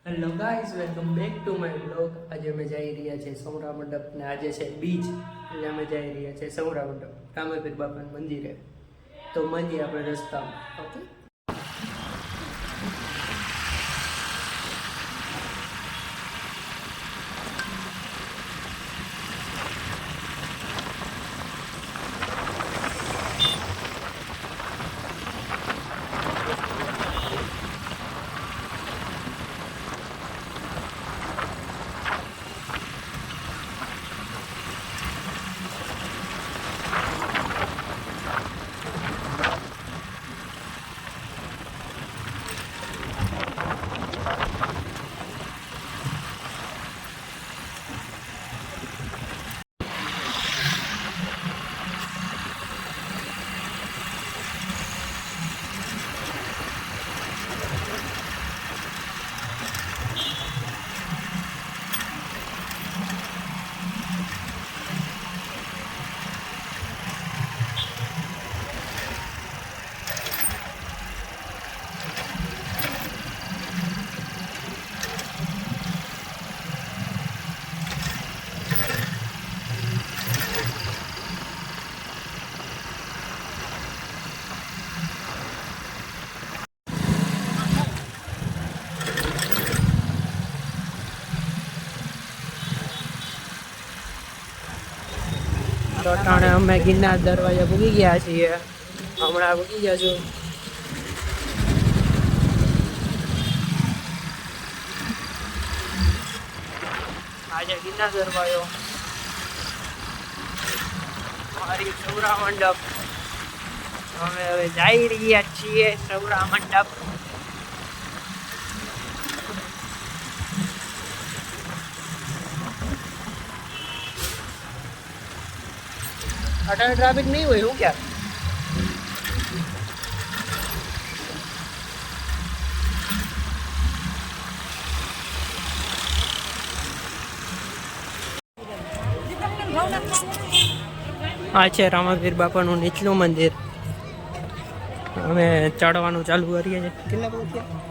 Hello guys, welcome back to my blog. આજે અમે જઈ રહ્યા છીએ સૌરા મંડપ ને આજે છે બીજ, એટલે અમે જઈ રહ્યા છીએ સૌરા મંડપ રામેપીર બાપાના મંદિરે. તો મળીએ આપણે રસ્તામાં. ઓકે. તો ટાણે અમે ગિરનાર દરવાજા પૂગી ગયા છીએ. હમણાં પૂગી જશું. આજે ગિરનાર દરવાજો, મારી સૌરા મંડપ. અમે હવે જઈ રહ્યા છીએ સૌરા મંડપ. અટાણે ટ્રાફિક નહીં હોય હું ક્યાં? આ છે રામાપીર બાપાનું નીચલું મંદિર. અમે ચડવાનું ચાલુ કરીએ છીએ. કેટલા પગથિયા?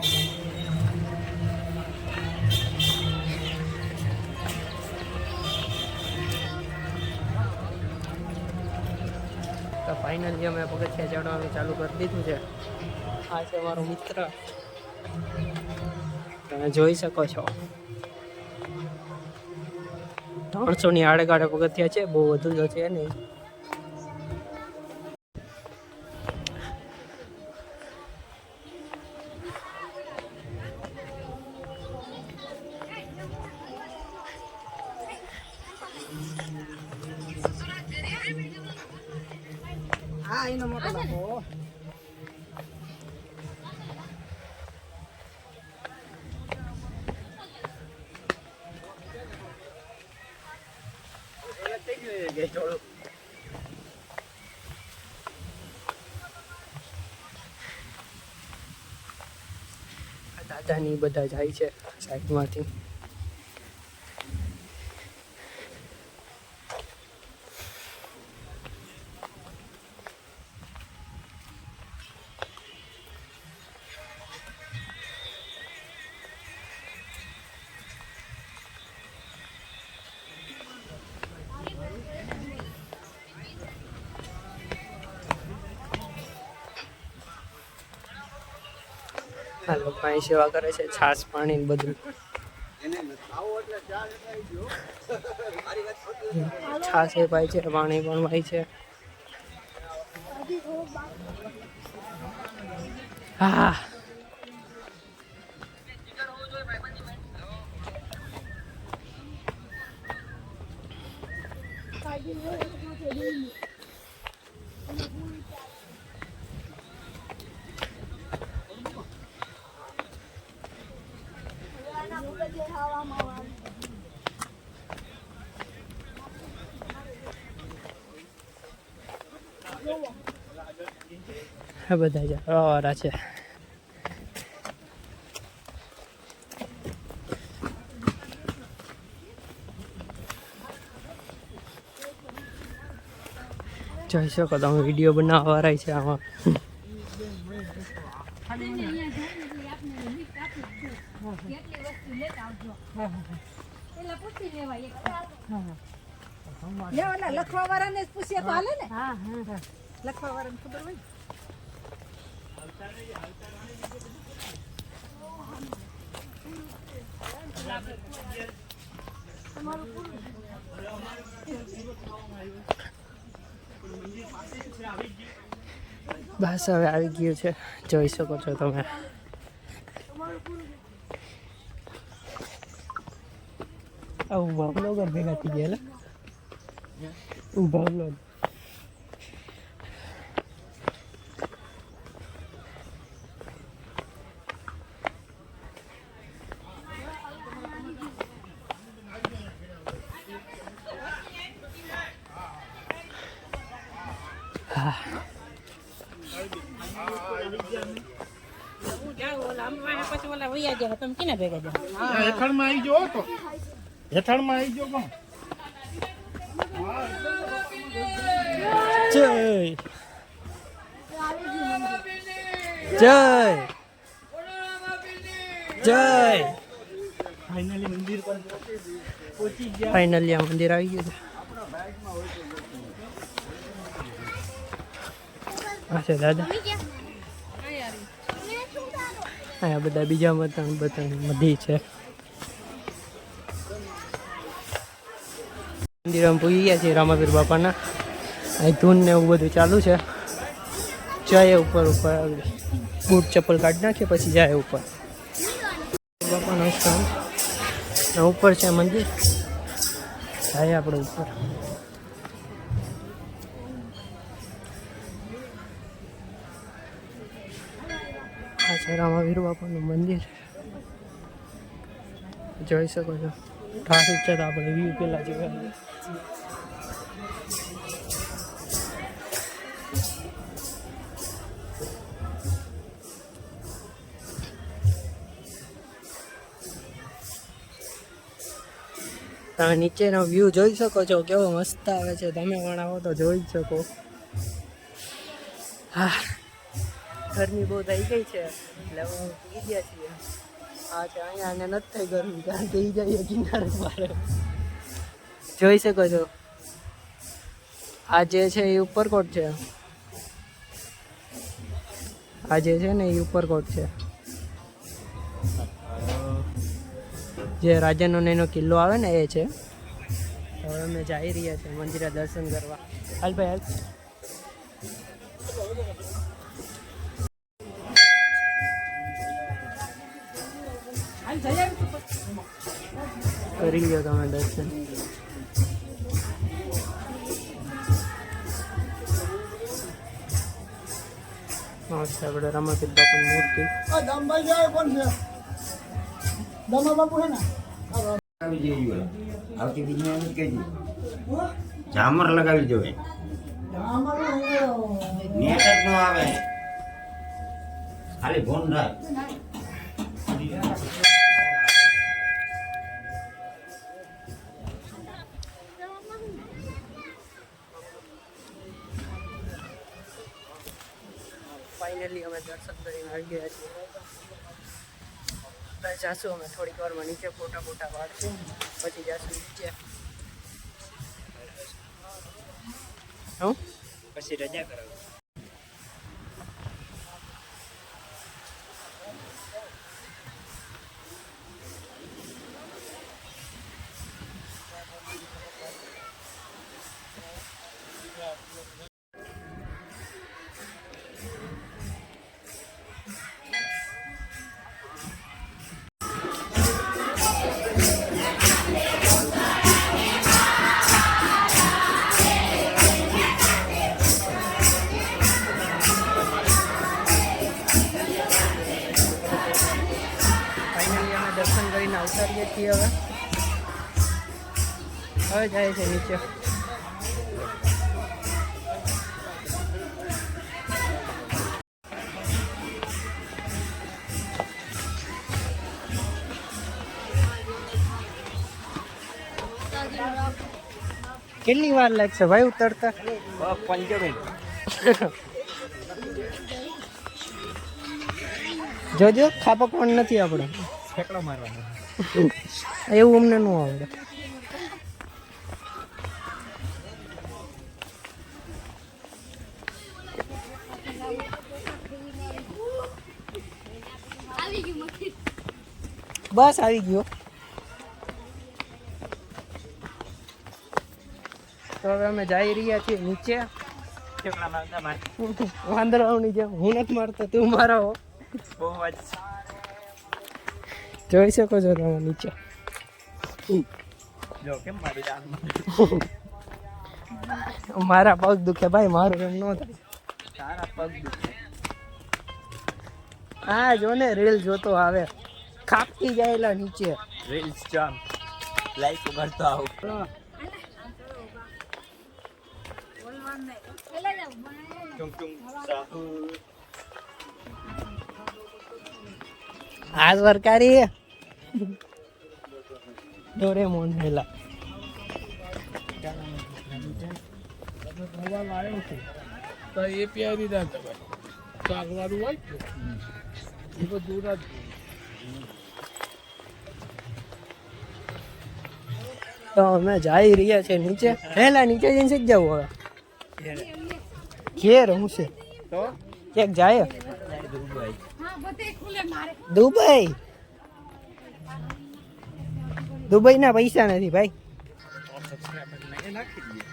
તો ફાઇનલી અમે પગથિયા ચડવાનું ચાલુ કરી દીધું છે. આ છે મારો મિત્ર, તમે જોઈ શકો છો. 300 ની આડેગાડે પગથિયા છે, બહુ વધુ તો છે નહીં. હા, એનો મોટો બાપો. દાદાની બધા જાય છે સાઈડમાંથી. આ લોકો અહીં સેવા કરે છે, છાશ પાણી ને બધું. છાશ એ પાય છે, પાણી પણ પાય છે. હા, આ બધા જવાવાળા છે. જોઈ શકો તમે, વિડીયો બનાવવાળા છે આમાં. લખવા વાળાને જ પૂછીએ તો હાલે ને. હા હા લખવા વાળાને ખબર હોય. બસ હવે આવી ગયું છે, જોઈ શકો છો તમે. ઊભા બ્લોગર ભેગા થઈ ગયા. ઊભા બ્લોગ હેઠળમાં આવી જાઓ તો હેઠળમાં આવી જાઓ પણ જય જય જય. ફાઇનલી મંદિર પર પહોંચી ગયા. ફાઇનલી આ મંદિર આવી ગયું છે. આ છે દાદા. અહીંયા બધા બીજા બધા મધી છે. મંદિરમાં પૂરી ગયા છે રામાપીર બાપાના. અહીં ધૂન ને એવું બધું ચાલુ છે. જાય ઉપર આગળ બૂટ ચપ્પલ કાઢી નાખીએ પછી જાય ઉપર. બાપાનો સ્થાન ઉપર છે મંદિર. જાય આપણે ઉપર. આ છે રામાવીર બાપાનું મંદિર, જોઈ શકો છો. ટ્રાફિક છે તો આપણે વ્યૂ પેલા જોવા. તમે નીચેનો વ્યૂ જોઈ શકો છો, કેવો મસ્ત આવે છે. તમે પણ આવો તો જોઈ શકો. હા, ગરમી બહુ થઈ ગઈ છે એટલે હું પી ગયા છીએ. હા છે અહીંયા અને નથી થઈ ગરમી, કારણ કે જઈએ કિનારે મારે. જોઈ શકો છો આ જે છે એ ઉપરકોટ છે. આ જે છે ને એ ઉપરકોટ છે, જે રાજાનો એનો કિલ્લો આવે ને એ છે. હવે અમે જઈ રહ્યા છીએ મંદિરે દર્શન કરવા. હાલ ભાઈ હાલ. કરી લો તમે દર્શન. મસ્ત આપણે રામાપીર બાપાની મૂર્તિ. ઝામર લગાવી જોઈએ. નેટ જ ન આવે, ખાલી ફોન થાય. ફાઇનલી અમે દર્શન કરીને આવી ગયા છીએ. બસ જાશું અમે થોડીક વારમાં નીચે. ફોટા પાડશું પછી જાશું નીચે. હું પછી રજા કરાવું. દર્શન કરીને અવતારીએ છીએ. હવે જાય છે નીચે. કેટલી વાર લાગશે ભાઈ ઉતરતા? 5 મિનિટ. જોજો ખાપકવાનું નથી આપણે. ઠેકડો મારવાનો. એવું અમને ન આવડે. બસ આવી ગયો. તો હવે અમે જઈ રહ્યા છીએ નીચે. ઠેકડા મારતા માર. વાંદરાઓની જેમ હું નથી મારતો, તું મારો. બહુ જ. જોઈ શકો છો તમે નીચે. જો કેમ મારી જાન. મારા પગ દુખે ભાઈ, મારું એમ ન થાય. તારા પગ દુખે. હા જો ને રીલ જોતો આવે, ખાપતી જાયેલા નીચે. રીલ્સ જામ લાઈક કરતો આવું. ચુંગ ચુંગ સાહુ. આ સરકારી ડોરેમોન હેલા. તો એ પ્યારી ના ભાઈ ચાલવાનું હોય ને, એ બધું ના જ. તો અમે જઈ રહ્યા છે નીચે. હેલા નીચે જઈને શીખ જવું હવે. ઘેર હું છે તો એક જાય દુબઈ. દુબઈ. દુબઈ ના પૈસા નથી ભાઈ. નાખી દઈએ.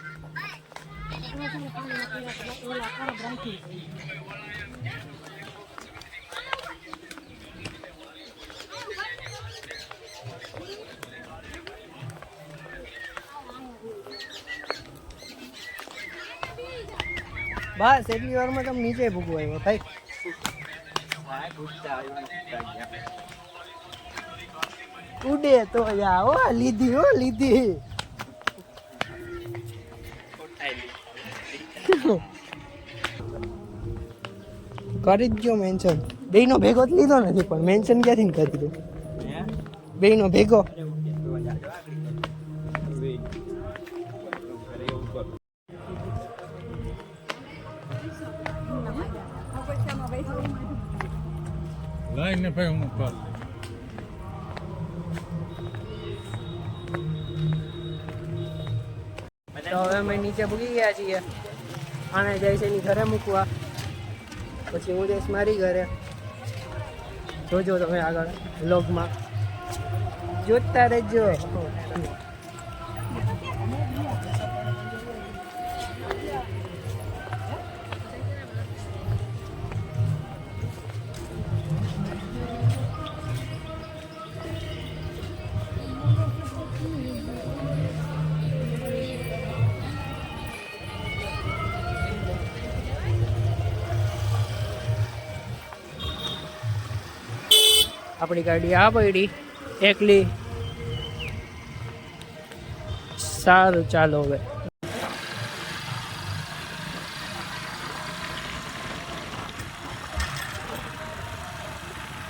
બસ એટલી વારમાં તમે નીચે ભૂગવા આવ્યો ભાઈ. હા ગુસ્સા આવ્યો. ઉડે તો યા હો લીધી, હો લીધી. કરી જ ગયો મેન્શન. બેયનો ભેગો જ લીધો નથી, પણ મેન્શન ક્યાંથી કરી દીધું? બેયનો ભેગો. લાઈને ભાઈ હું કર. તો હવે અમે નીચે ભૂગી ગયા છીએ. આને જાય છે એની ઘરે મૂકવા, પછી હું જઈશ મારી ઘરે. જોજો તમે આગળ વ્લોગમાં જોતા રહેજો. આપણી ગાડી આ પડી એકલી. સારું ચાલો હવે.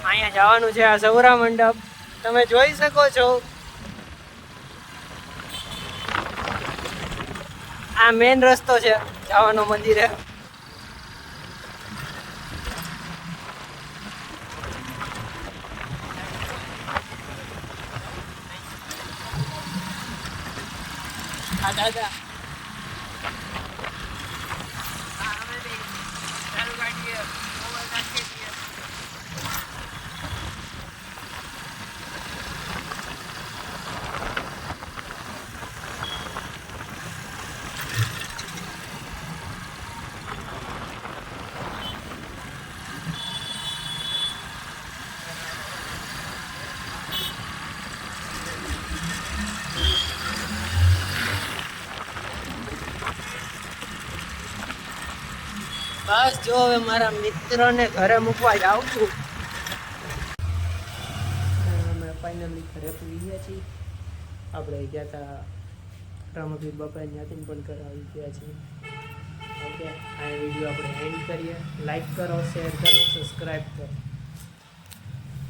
અહીંયા જવાનું છે, આ સૌરા મંડપ તમે જોઈ શકો છો. આ મેન રસ્તો છે જવાનો મંદિરે. આ દાદા બસ જો હવે મારા મિત્રને ઘરે મૂકવા જાઉં છું. અમે ફાઇનલી ઘરે પૂરી ગયા છીએ. આપણે ગયા હતા રામપીર બાપા, ત્યાંથી પણ ઘરે આવી ગયા છીએ. ઓકે, આ વિડીયો આપણે એન્ડ કરીએ. લાઈક કરો, શેર કરો, સબસ્ક્રાઈબ કરો.